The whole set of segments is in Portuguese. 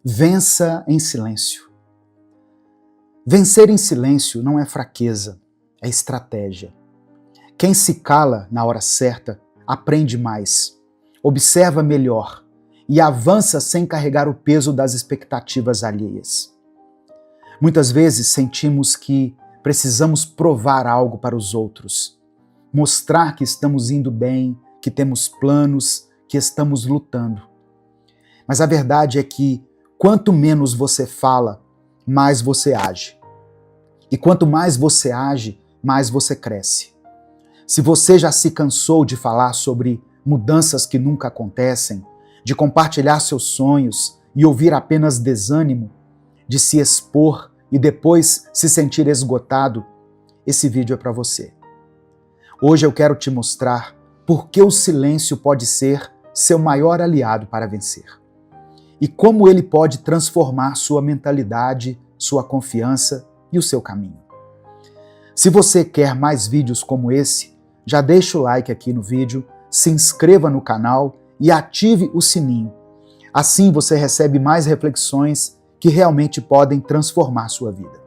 Vença em silêncio. Vencer em silêncio não é fraqueza, é estratégia. Quem se cala na hora certa aprende mais, observa melhor e avança sem carregar o peso das expectativas alheias. Muitas vezes sentimos que precisamos provar algo para os outros, mostrar que estamos indo bem, que temos planos, que estamos lutando. Mas a verdade é que quanto menos você fala, mais você age. E quanto mais você age, mais você cresce. Se você já se cansou de falar sobre mudanças que nunca acontecem, de compartilhar seus sonhos e ouvir apenas desânimo, de se expor e depois se sentir esgotado, esse vídeo é para você. Hoje eu quero te mostrar por que o silêncio pode ser seu maior aliado para vencer. E como ele pode transformar sua mentalidade, sua confiança e o seu caminho. Se você quer mais vídeos como esse, já deixa o like aqui no vídeo, se inscreva no canal e ative o sininho. Assim você recebe mais reflexões que realmente podem transformar sua vida.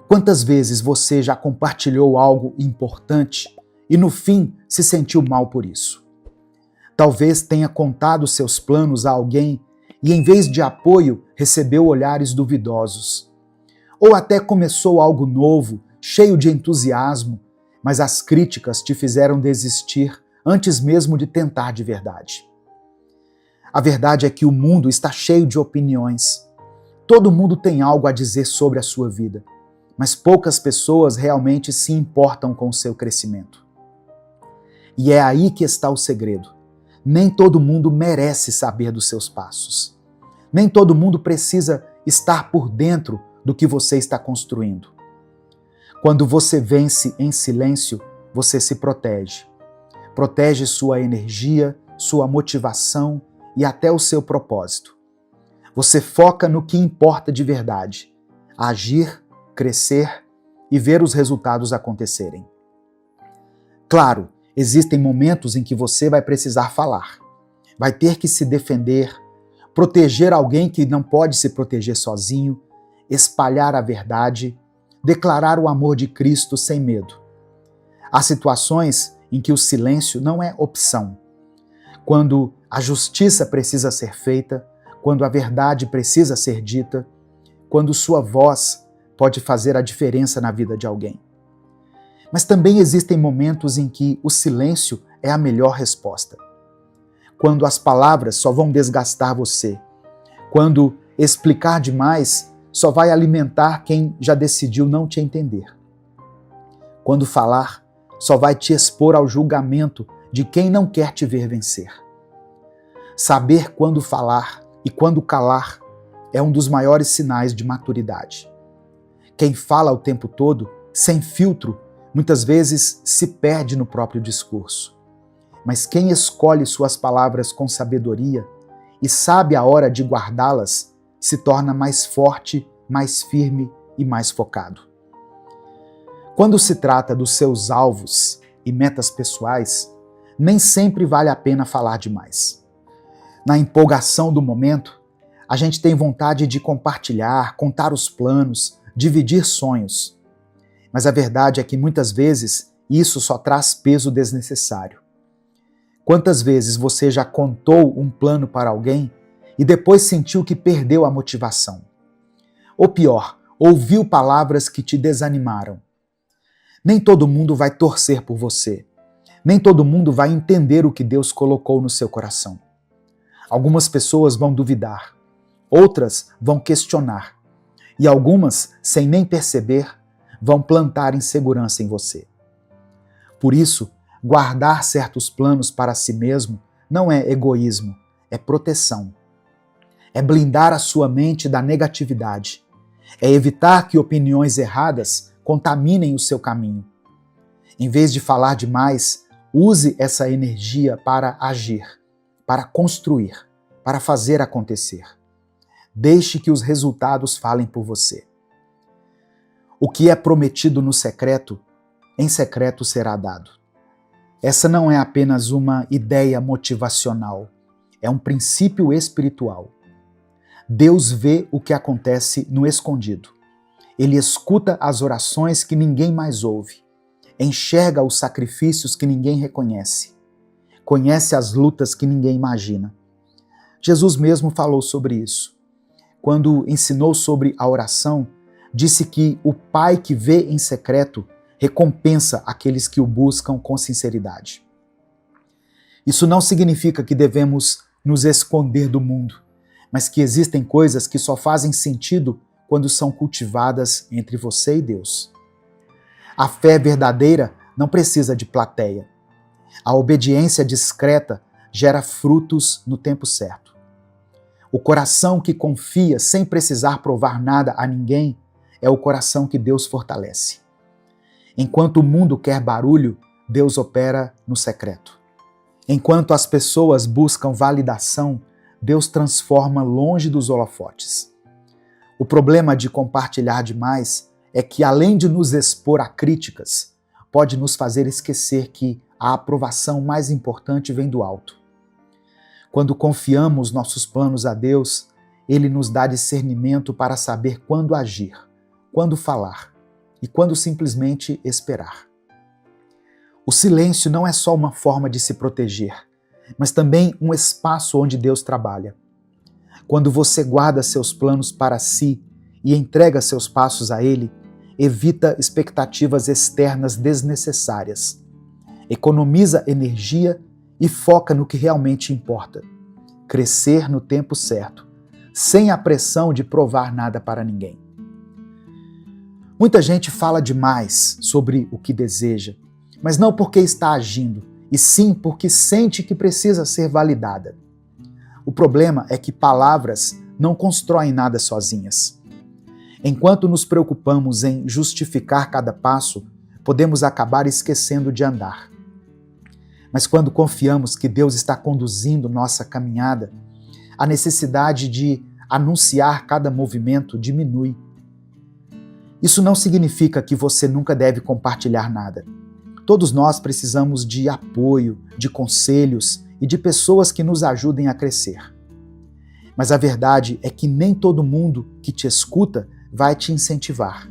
Quantas vezes você já compartilhou algo importante e no fim se sentiu mal por isso? Talvez tenha contado seus planos a alguém e em vez de apoio recebeu olhares duvidosos. Ou até começou algo novo, cheio de entusiasmo, mas as críticas te fizeram desistir antes mesmo de tentar de verdade. A verdade é que o mundo está cheio de opiniões. Todo mundo tem algo a dizer sobre a sua vida, mas poucas pessoas realmente se importam com o seu crescimento. E é aí que está o segredo. Nem todo mundo merece saber dos seus passos. Nem todo mundo precisa estar por dentro do que você está construindo. Quando você vence em silêncio, você se protege. Protege sua energia, sua motivação e até o seu propósito. Você foca no que importa de verdade: agir, crescer e ver os resultados acontecerem. Claro, existem momentos em que você vai precisar falar. Vai ter que se defender, proteger alguém que não pode se proteger sozinho, espalhar a verdade, declarar o amor de Cristo sem medo. Há situações em que o silêncio não é opção. Quando a justiça precisa ser feita, quando a verdade precisa ser dita, quando sua voz pode fazer a diferença na vida de alguém. Mas também existem momentos em que o silêncio é a melhor resposta. Quando as palavras só vão desgastar você. Quando explicar demais só vai alimentar quem já decidiu não te entender. Quando falar só vai te expor ao julgamento de quem não quer te ver vencer. Saber quando falar e quando calar é um dos maiores sinais de maturidade. Quem fala o tempo todo, sem filtro, muitas vezes se perde no próprio discurso. Mas quem escolhe suas palavras com sabedoria e sabe a hora de guardá-las, se torna mais forte, mais firme e mais focado. Quando se trata dos seus alvos e metas pessoais, nem sempre vale a pena falar demais. Na empolgação do momento, a gente tem vontade de compartilhar, contar os planos, dividir sonhos. Mas a verdade é que muitas vezes isso só traz peso desnecessário. Quantas vezes você já contou um plano para alguém e depois sentiu que perdeu a motivação? Ou pior, ouviu palavras que te desanimaram. Nem todo mundo vai torcer por você. Nem todo mundo vai entender o que Deus colocou no seu coração. Algumas pessoas vão duvidar, outras vão questionar, e algumas, sem nem perceber, vão plantar insegurança em você. Por isso, guardar certos planos para si mesmo não é egoísmo, é proteção. É blindar a sua mente da negatividade. É evitar que opiniões erradas contaminem o seu caminho. Em vez de falar demais, use essa energia para agir, para construir, para fazer acontecer. Deixe que os resultados falem por você. O que é prometido no secreto, em secreto será dado. Essa não é apenas uma ideia motivacional, é um princípio espiritual. Deus vê o que acontece no escondido. Ele escuta as orações que ninguém mais ouve, enxerga os sacrifícios que ninguém reconhece, conhece as lutas que ninguém imagina. Jesus mesmo falou sobre isso. Quando ensinou sobre a oração, disse que o Pai que vê em secreto recompensa aqueles que o buscam com sinceridade. Isso não significa que devemos nos esconder do mundo, mas que existem coisas que só fazem sentido quando são cultivadas entre você e Deus. A fé verdadeira não precisa de plateia. A obediência discreta gera frutos no tempo certo. O coração que confia sem precisar provar nada a ninguém é o coração que Deus fortalece. Enquanto o mundo quer barulho, Deus opera no secreto. Enquanto as pessoas buscam validação, Deus transforma longe dos holofotes. O problema de compartilhar demais é que, além de nos expor a críticas, pode nos fazer esquecer que a aprovação mais importante vem do alto. Quando confiamos nossos planos a Deus, Ele nos dá discernimento para saber quando agir, quando falar e quando simplesmente esperar. O silêncio não é só uma forma de se proteger, mas também um espaço onde Deus trabalha. Quando você guarda seus planos para si e entrega seus passos a Ele, evita expectativas externas desnecessárias, economiza energia e foca no que realmente importa: crescer no tempo certo, sem a pressão de provar nada para ninguém. Muita gente fala demais sobre o que deseja, mas não porque está agindo, e sim porque sente que precisa ser validada. O problema é que palavras não constroem nada sozinhas. Enquanto nos preocupamos em justificar cada passo, podemos acabar esquecendo de andar. Mas quando confiamos que Deus está conduzindo nossa caminhada, a necessidade de anunciar cada movimento diminui. Isso não significa que você nunca deve compartilhar nada. Todos nós precisamos de apoio, de conselhos e de pessoas que nos ajudem a crescer. Mas a verdade é que nem todo mundo que te escuta vai te incentivar.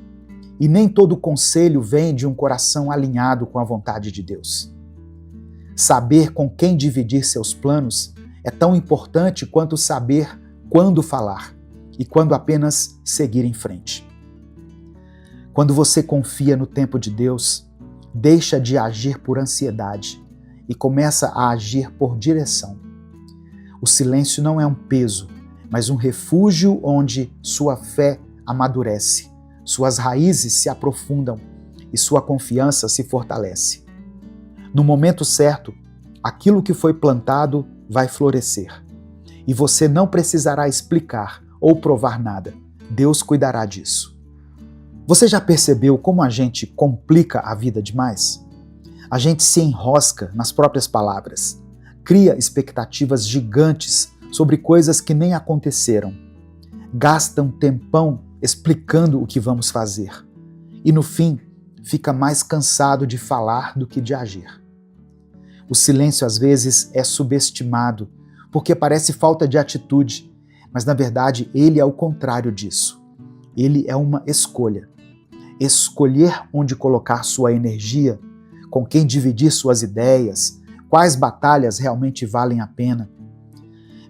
E nem todo conselho vem de um coração alinhado com a vontade de Deus. Saber com quem dividir seus planos é tão importante quanto saber quando falar e quando apenas seguir em frente. Quando você confia no tempo de Deus, deixa de agir por ansiedade e começa a agir por direção. O silêncio não é um peso, mas um refúgio onde sua fé amadurece, suas raízes se aprofundam e sua confiança se fortalece. No momento certo, aquilo que foi plantado vai florescer. E você não precisará explicar ou provar nada. Deus cuidará disso. Você já percebeu como a gente complica a vida demais? A gente se enrosca nas próprias palavras, cria expectativas gigantes sobre coisas que nem aconteceram, gasta um tempão explicando o que vamos fazer e, no fim, fica mais cansado de falar do que de agir. O silêncio, às vezes, é subestimado porque parece falta de atitude, mas, na verdade, ele é o contrário disso. Ele é uma escolha. Escolher onde colocar sua energia, com quem dividir suas ideias, quais batalhas realmente valem a pena.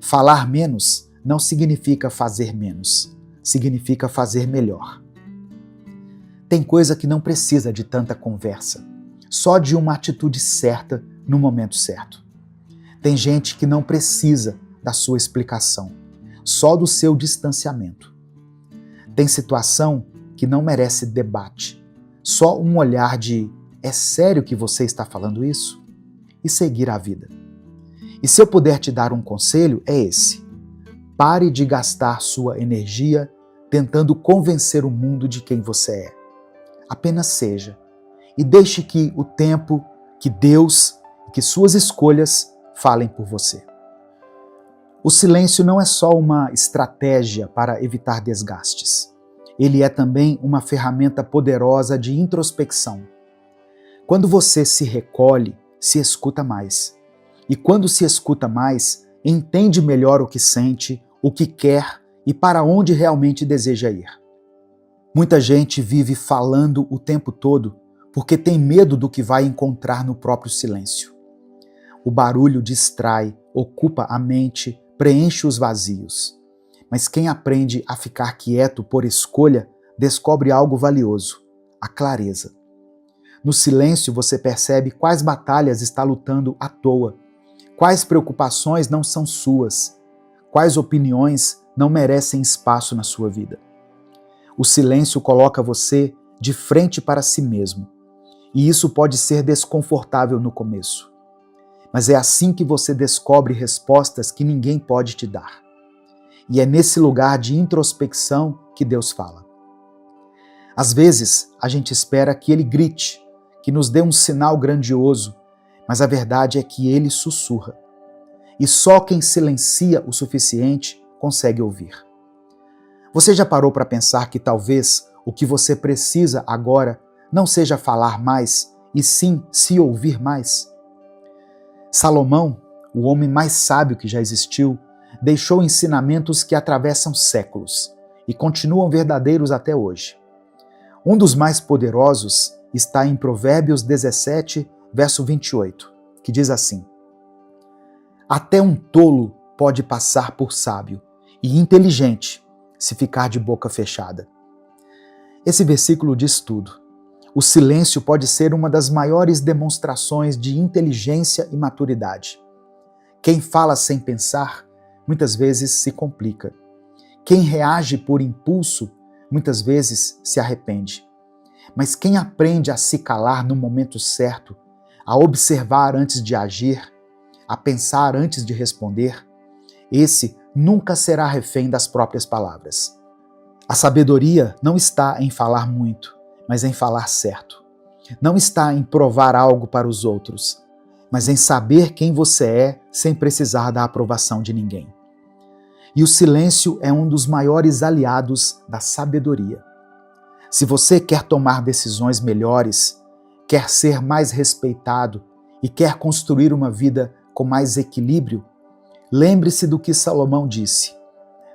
Falar menos não significa fazer menos, significa fazer melhor. Tem coisa que não precisa de tanta conversa, só de uma atitude certa no momento certo. Tem gente que não precisa da sua explicação, só do seu distanciamento. Tem situação que não merece debate, só um olhar de "é sério que você está falando isso?" e seguir a vida. E se eu puder te dar um conselho, é esse: pare de gastar sua energia tentando convencer o mundo de quem você é. Apenas seja, e deixe que o tempo, que Deus, que suas escolhas falem por você. O silêncio não é só uma estratégia para evitar desgastes. Ele é também uma ferramenta poderosa de introspecção. Quando você se recolhe, se escuta mais. E quando se escuta mais, entende melhor o que sente, o que quer e para onde realmente deseja ir. Muita gente vive falando o tempo todo porque tem medo do que vai encontrar no próprio silêncio. O barulho distrai, ocupa a mente, preenche os vazios. Mas quem aprende a ficar quieto por escolha descobre algo valioso: a clareza. No silêncio você percebe quais batalhas está lutando à toa, quais preocupações não são suas, quais opiniões não merecem espaço na sua vida. O silêncio coloca você de frente para si mesmo, e isso pode ser desconfortável no começo. Mas é assim que você descobre respostas que ninguém pode te dar. E é nesse lugar de introspecção que Deus fala. Às vezes, a gente espera que Ele grite, que nos dê um sinal grandioso, mas a verdade é que Ele sussurra. E só quem silencia o suficiente consegue ouvir. Você já parou para pensar que talvez o que você precisa agora não seja falar mais, e sim se ouvir mais? Salomão, o homem mais sábio que já existiu, deixou ensinamentos que atravessam séculos e continuam verdadeiros até hoje. Um dos mais poderosos está em Provérbios 17, verso 28, que diz assim: Até um tolo pode passar por sábio e inteligente se ficar de boca fechada. Esse versículo diz tudo. O silêncio pode ser uma das maiores demonstrações de inteligência e maturidade. Quem fala sem pensar, muitas vezes se complica. Quem reage por impulso, muitas vezes se arrepende. Mas quem aprende a se calar no momento certo, a observar antes de agir, a pensar antes de responder, esse nunca será refém das próprias palavras. A sabedoria não está em falar muito, mas em falar certo. Não está em provar algo para os outros, mas em saber quem você é sem precisar da aprovação de ninguém. E o silêncio é um dos maiores aliados da sabedoria. Se você quer tomar decisões melhores, quer ser mais respeitado e quer construir uma vida com mais equilíbrio, lembre-se do que Salomão disse: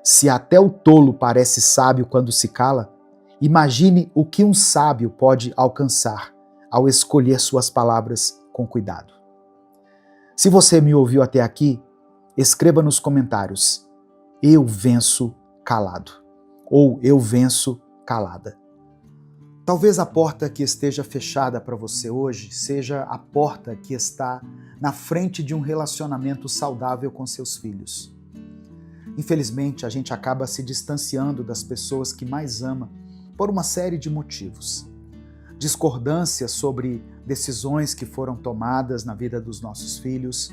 se até o tolo parece sábio quando se cala, imagine o que um sábio pode alcançar ao escolher suas palavras com cuidado. Se você me ouviu até aqui, escreva nos comentários: eu venço calado, ou eu venço calada. Talvez a porta que esteja fechada para você hoje seja a porta que está na frente de um relacionamento saudável com seus filhos. Infelizmente, a gente acaba se distanciando das pessoas que mais ama por uma série de motivos. Discordância sobre decisões que foram tomadas na vida dos nossos filhos,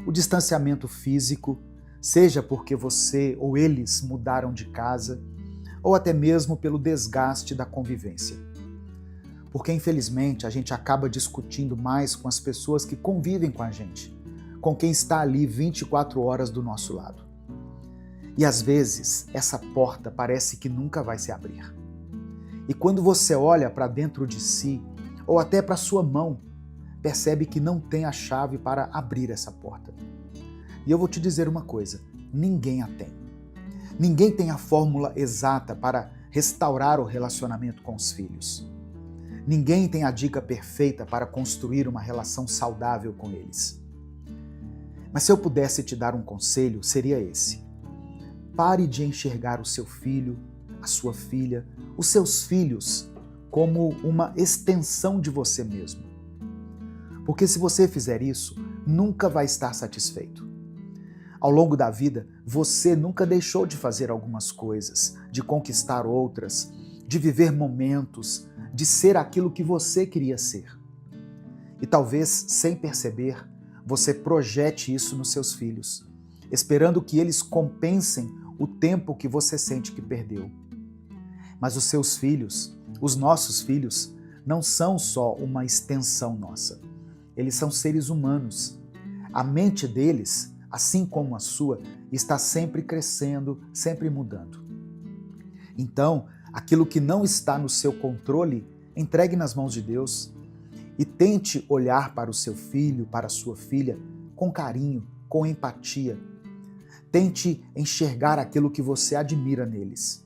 o distanciamento físico, seja porque você ou eles mudaram de casa, ou até mesmo pelo desgaste da convivência. Porque, infelizmente, a gente acaba discutindo mais com as pessoas que convivem com a gente, com quem está ali 24 horas do nosso lado. E às vezes, essa porta parece que nunca vai se abrir. E quando você olha para dentro de si, ou até para sua mão, percebe que não tem a chave para abrir essa porta. E eu vou te dizer uma coisa: ninguém a tem. Ninguém tem a fórmula exata para restaurar o relacionamento com os filhos. Ninguém tem a dica perfeita para construir uma relação saudável com eles. Mas se eu pudesse te dar um conselho, seria esse: pare de enxergar o seu filho, a sua filha, os seus filhos como uma extensão de você mesmo. Porque se você fizer isso, nunca vai estar satisfeito. Ao longo da vida, você nunca deixou de fazer algumas coisas, de conquistar outras, de viver momentos, de ser aquilo que você queria ser. E talvez, sem perceber, você projete isso nos seus filhos, esperando que eles compensem o tempo que você sente que perdeu. Mas os seus filhos, os nossos filhos, não são só uma extensão nossa. Eles são seres humanos. A mente deles, assim como a sua, está sempre crescendo, sempre mudando. Então, aquilo que não está no seu controle, entregue nas mãos de Deus e tente olhar para o seu filho, para a sua filha, com carinho, com empatia. Tente enxergar aquilo que você admira neles.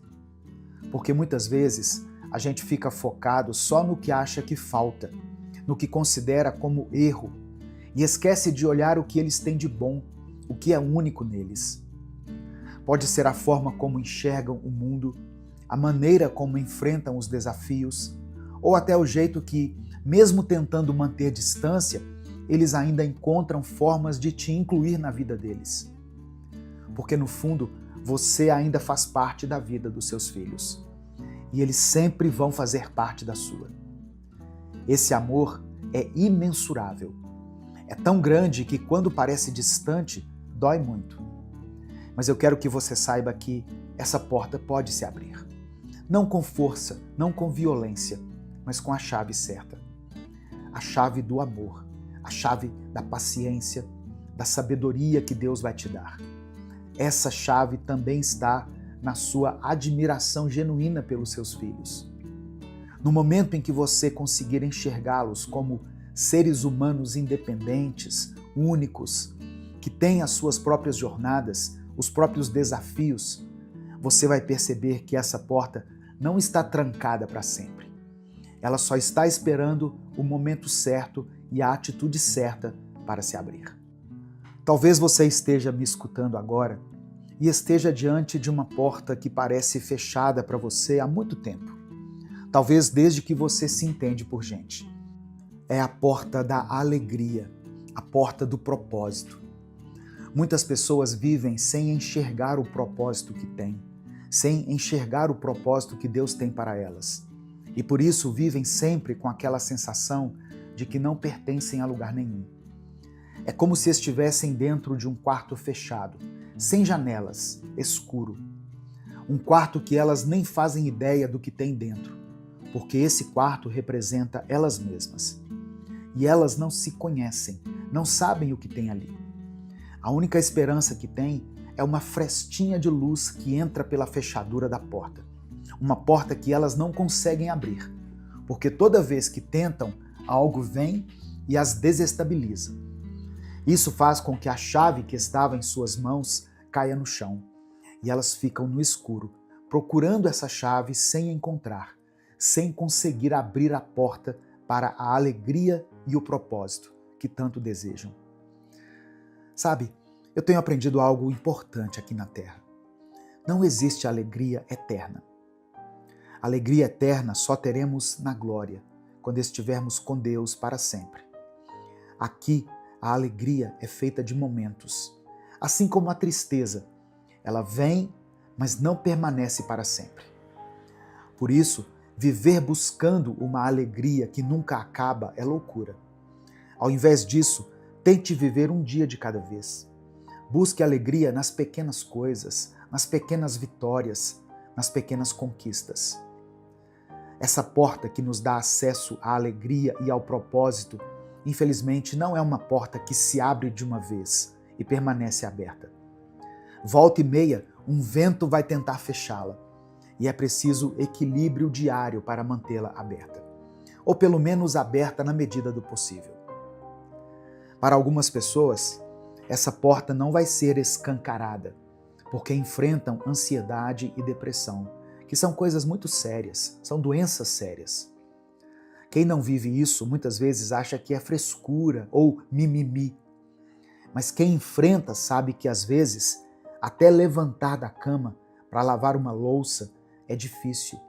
Porque muitas vezes a gente fica focado só no que acha que falta, no que considera como erro, e esquece de olhar o que eles têm de bom, o que é único neles. Pode ser a forma como enxergam o mundo, a maneira como enfrentam os desafios, ou até o jeito que, mesmo tentando manter distância, eles ainda encontram formas de te incluir na vida deles. Porque no fundo, você ainda faz parte da vida dos seus filhos. E eles sempre vão fazer parte da sua. Esse amor é imensurável. É tão grande que quando parece distante, dói muito. Mas eu quero que você saiba que essa porta pode se abrir. Não com força, não com violência, mas com a chave certa. A chave do amor, a chave da paciência, da sabedoria que Deus vai te dar. Essa chave também está na sua admiração genuína pelos seus filhos. No momento em que você conseguir enxergá-los como seres humanos independentes, únicos, que têm as suas próprias jornadas, os próprios desafios, você vai perceber que essa porta não está trancada para sempre. Ela só está esperando o momento certo e a atitude certa para se abrir. Talvez você esteja me escutando agora e esteja diante de uma porta que parece fechada para você há muito tempo. Talvez desde que você se entende por gente. É a porta da alegria, a porta do propósito. Muitas pessoas vivem sem enxergar o propósito que têm, sem enxergar o propósito que Deus tem para elas. E por isso vivem sempre com aquela sensação de que não pertencem a lugar nenhum. É como se estivessem dentro de um quarto fechado, sem janelas, escuro. Um quarto que elas nem fazem ideia do que tem dentro, porque esse quarto representa elas mesmas. E elas não se conhecem, não sabem o que tem ali. A única esperança que tem é uma frestinha de luz que entra pela fechadura da porta. Uma porta que elas não conseguem abrir, porque toda vez que tentam, algo vem e as desestabiliza. Isso faz com que a chave que estava em suas mãos caia no chão e elas ficam no escuro, procurando essa chave sem encontrar, sem conseguir abrir a porta para a alegria e o propósito que tanto desejam. Sabe, eu tenho aprendido algo importante aqui na Terra. Não existe alegria eterna. Alegria eterna só teremos na glória, quando estivermos com Deus para sempre. Aqui, a alegria é feita de momentos, assim como a tristeza. Ela vem, mas não permanece para sempre. Por isso, viver buscando uma alegria que nunca acaba é loucura. Ao invés disso, tente viver um dia de cada vez. Busque alegria nas pequenas coisas, nas pequenas vitórias, nas pequenas conquistas. Essa porta que nos dá acesso à alegria e ao propósito, infelizmente, não é uma porta que se abre de uma vez e permanece aberta. Volta e meia, um vento vai tentar fechá-la e é preciso equilíbrio diário para mantê-la aberta, ou pelo menos aberta na medida do possível. Para algumas pessoas, essa porta não vai ser escancarada, porque enfrentam ansiedade e depressão, que são coisas muito sérias, são doenças sérias. Quem não vive isso muitas vezes acha que é frescura ou mimimi. Mas quem enfrenta sabe que às vezes até levantar da cama para lavar uma louça é difícil.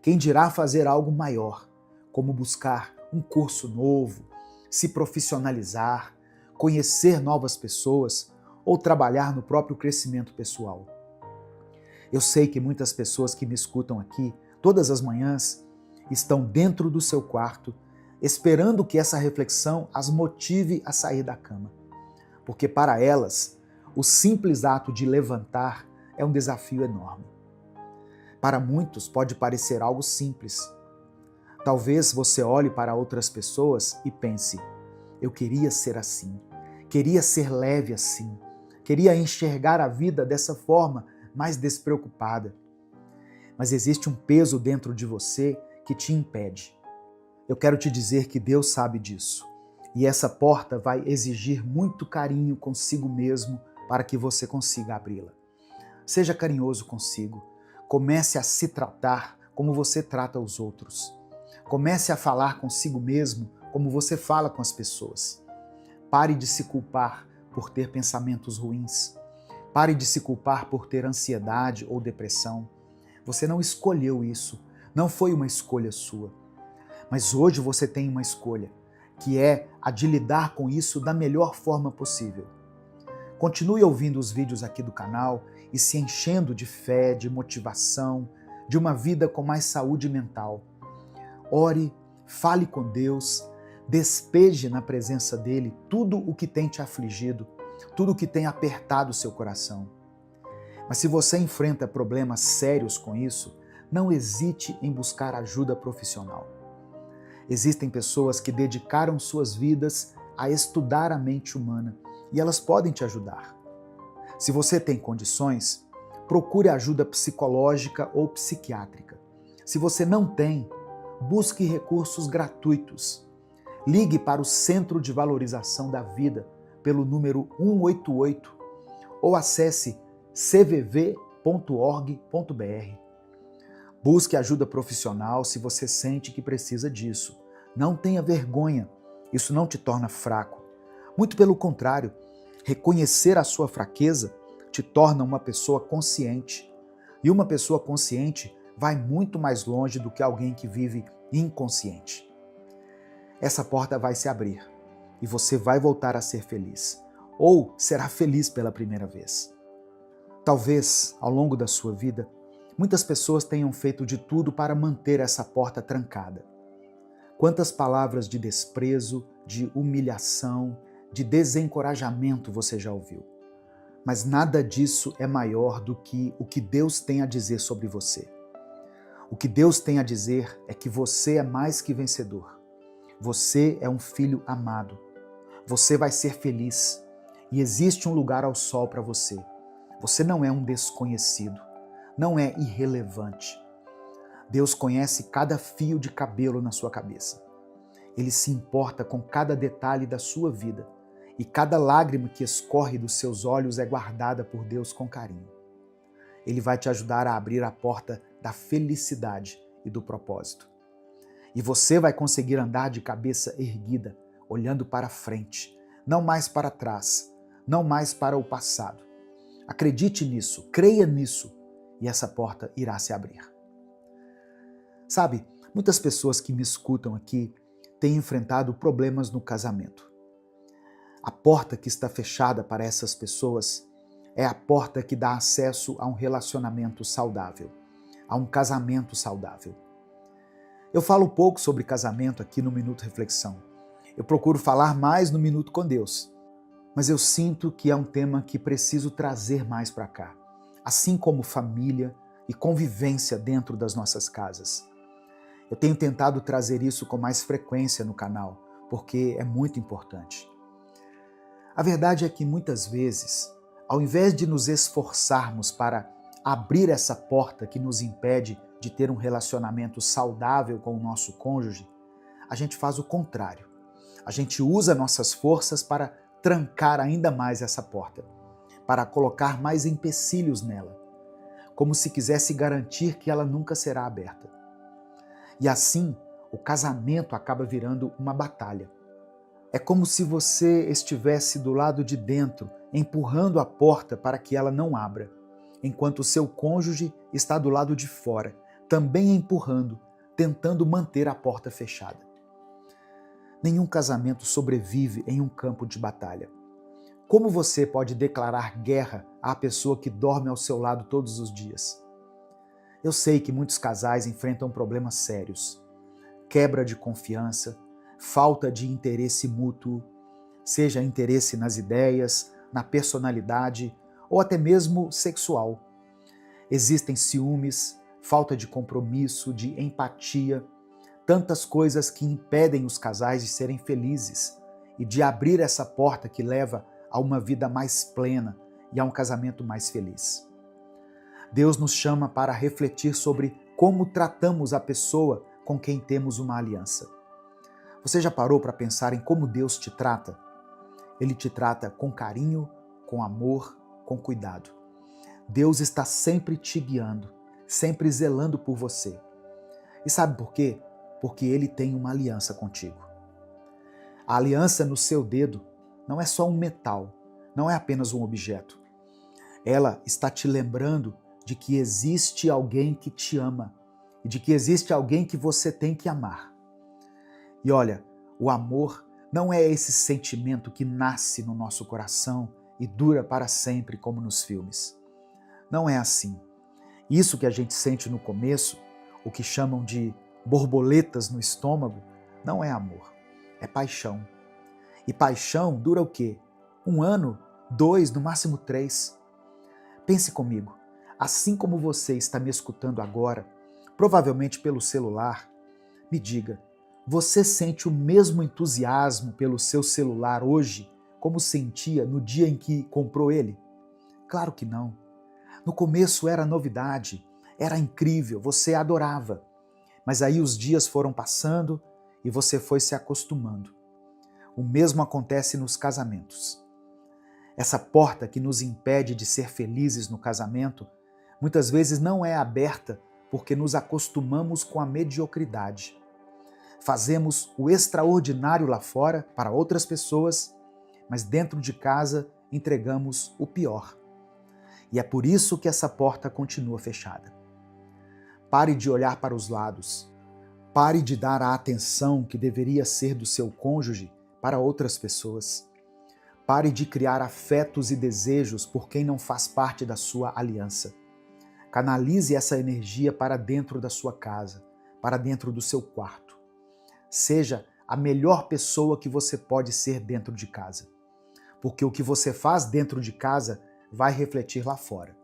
Quem dirá fazer algo maior, como buscar um curso novo, se profissionalizar, conhecer novas pessoas ou trabalhar no próprio crescimento pessoal. Eu sei que muitas pessoas que me escutam aqui todas as manhãs estão dentro do seu quarto, esperando que essa reflexão as motive a sair da cama. Porque para elas, o simples ato de levantar é um desafio enorme. Para muitos pode parecer algo simples. Talvez você olhe para outras pessoas e pense, eu queria ser assim, queria ser leve assim, queria enxergar a vida dessa forma mais despreocupada. Mas existe um peso dentro de você que te impede. Eu quero te dizer que Deus sabe disso. E essa porta vai exigir muito carinho consigo mesmo, para que você consiga abri-la. Seja carinhoso consigo. Comece a se tratar como você trata os outros. Comece a falar consigo mesmo como você fala com as pessoas. Pare de se culpar por ter pensamentos ruins. Pare de se culpar por ter ansiedade ou depressão. Você não escolheu isso. Não foi uma escolha sua. Mas hoje você tem uma escolha, que é a de lidar com isso da melhor forma possível. Continue ouvindo os vídeos aqui do canal e se enchendo de fé, de motivação, de uma vida com mais saúde mental. Ore, fale com Deus, despeje na presença dele tudo o que tem te afligido, tudo o que tem apertado o seu coração. Mas se você enfrenta problemas sérios com isso, não hesite em buscar ajuda profissional. Existem pessoas que dedicaram suas vidas a estudar a mente humana e elas podem te ajudar. Se você tem condições, procure ajuda psicológica ou psiquiátrica. Se você não tem, busque recursos gratuitos. Ligue para o Centro de Valorização da Vida pelo número 188 ou acesse cvv.org.br. Busque ajuda profissional se você sente que precisa disso. Não tenha vergonha, isso não te torna fraco. Muito pelo contrário, reconhecer a sua fraqueza te torna uma pessoa consciente. E uma pessoa consciente vai muito mais longe do que alguém que vive inconsciente. Essa porta vai se abrir e você vai voltar a ser feliz. Ou será feliz pela primeira vez. Talvez, ao longo da sua vida, muitas pessoas tenham feito de tudo para manter essa porta trancada. Quantas palavras de desprezo, de humilhação, de desencorajamento você já ouviu? Mas nada disso é maior do que o que Deus tem a dizer sobre você. O que Deus tem a dizer é que você é mais que vencedor. Você é um filho amado. Você vai ser feliz. E existe um lugar ao sol para você. Você não é um desconhecido. Não é irrelevante. Deus conhece cada fio de cabelo na sua cabeça. Ele se importa com cada detalhe da sua vida. E cada lágrima que escorre dos seus olhos é guardada por Deus com carinho. Ele vai te ajudar a abrir a porta da felicidade e do propósito. E você vai conseguir andar de cabeça erguida, olhando para frente, não mais para trás, não mais para o passado. Acredite nisso, creia nisso, e essa porta irá se abrir. Sabe, muitas pessoas que me escutam aqui têm enfrentado problemas no casamento. A porta que está fechada para essas pessoas é a porta que dá acesso a um relacionamento saudável, a um casamento saudável. Eu falo pouco sobre casamento aqui no Minuto Reflexão. Eu procuro falar mais no Minuto com Deus. Mas eu sinto que é um tema que preciso trazer mais para cá. Assim como família e convivência dentro das nossas casas. Eu tenho tentado trazer isso com mais frequência no canal, porque é muito importante. A verdade é que muitas vezes, ao invés de nos esforçarmos para abrir essa porta que nos impede de ter um relacionamento saudável com o nosso cônjuge, a gente faz o contrário. A gente usa nossas forças para trancar ainda mais essa porta, para colocar mais empecilhos nela, como se quisesse garantir que ela nunca será aberta. E assim, o casamento acaba virando uma batalha. É como se você estivesse do lado de dentro, empurrando a porta para que ela não abra, enquanto o seu cônjuge está do lado de fora, também empurrando, tentando manter a porta fechada. Nenhum casamento sobrevive em um campo de batalha. Como você pode declarar guerra à pessoa que dorme ao seu lado todos os dias? Eu sei que muitos casais enfrentam problemas sérios. Quebra de confiança, falta de interesse mútuo, seja interesse nas ideias, na personalidade ou até mesmo sexual. Existem ciúmes, falta de compromisso, de empatia, tantas coisas que impedem os casais de serem felizes e de abrir essa porta que leva a uma vida mais plena e a um casamento mais feliz. Deus nos chama para refletir sobre como tratamos a pessoa com quem temos uma aliança. Você já parou para pensar em como Deus te trata? Ele te trata com carinho com amor, com cuidado. Deus está sempre te guiando, sempre zelando por você. E sabe por quê? Porque Ele tem uma aliança contigo. A aliança no seu dedo não é só um metal, não é apenas um objeto. Ela está te lembrando de que existe alguém que te ama e de que existe alguém que você tem que amar. E olha, o amor não é esse sentimento que nasce no nosso coração e dura para sempre como nos filmes. Não é assim. Isso que a gente sente no começo, o que chamam de borboletas no estômago, não é amor, é paixão. E paixão dura o quê? 1 ano, 2, no máximo 3. Pense comigo, assim como você está me escutando agora, provavelmente pelo celular, me diga, você sente o mesmo entusiasmo pelo seu celular hoje como sentia no dia em que comprou ele? Claro que não. No começo era novidade, era incrível, você adorava. Mas aí os dias foram passando e você foi se acostumando. O mesmo acontece nos casamentos. Essa porta que nos impede de ser felizes no casamento, muitas vezes não é aberta porque nos acostumamos com a mediocridade. Fazemos o extraordinário lá fora para outras pessoas, mas dentro de casa entregamos o pior. E é por isso que essa porta continua fechada. Pare de olhar para os lados. Pare de dar a atenção que deveria ser do seu cônjuge para outras pessoas. Pare de criar afetos e desejos por quem não faz parte da sua aliança. Canalize essa energia para dentro da sua casa, para dentro do seu quarto. Seja a melhor pessoa que você pode ser dentro de casa. Porque o que você faz dentro de casa vai refletir lá fora.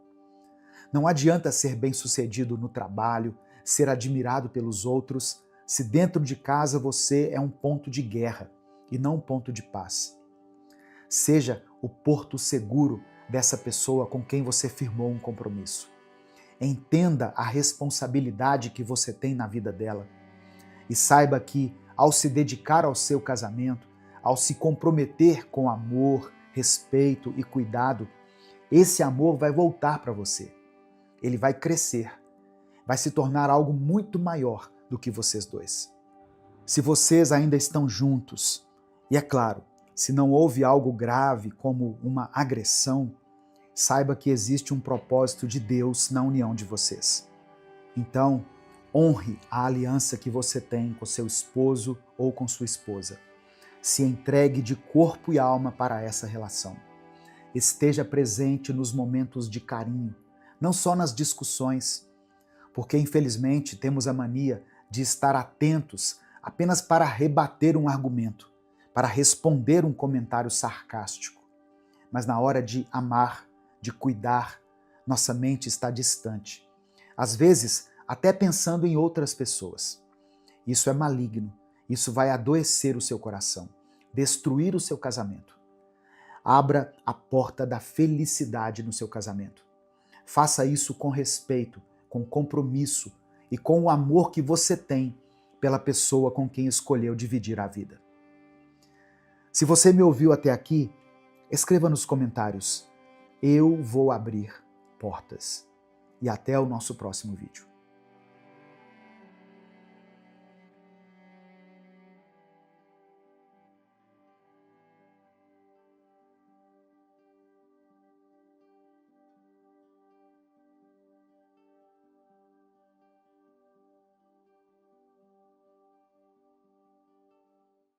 Não adianta ser bem-sucedido no trabalho, ser admirado pelos outros, se dentro de casa você é um ponto de guerra e não um ponto de paz. Seja o porto seguro dessa pessoa com quem você firmou um compromisso. Entenda a responsabilidade que você tem na vida dela e saiba que, ao se dedicar ao seu casamento, ao se comprometer com amor, respeito e cuidado, esse amor vai voltar para você. Ele vai crescer, vai se tornar algo muito maior do que vocês dois. Se vocês ainda estão juntos, e é claro, se não houve algo grave como uma agressão, saiba que existe um propósito de Deus na união de vocês. Então, honre a aliança que você tem com seu esposo ou com sua esposa. Se entregue de corpo e alma para essa relação. Esteja presente nos momentos de carinho, não só nas discussões, porque infelizmente temos a mania de estar atentos apenas para rebater um argumento, para responder um comentário sarcástico. Mas na hora de amar, de cuidar, nossa mente está distante. Às vezes, até pensando em outras pessoas. Isso é maligno, isso vai adoecer o seu coração, destruir o seu casamento. Abra a porta da felicidade no seu casamento. Faça isso com respeito, com compromisso e com o amor que você tem pela pessoa com quem escolheu dividir a vida. Se você me ouviu até aqui, escreva nos comentários: eu vou abrir portas. E até o nosso próximo vídeo.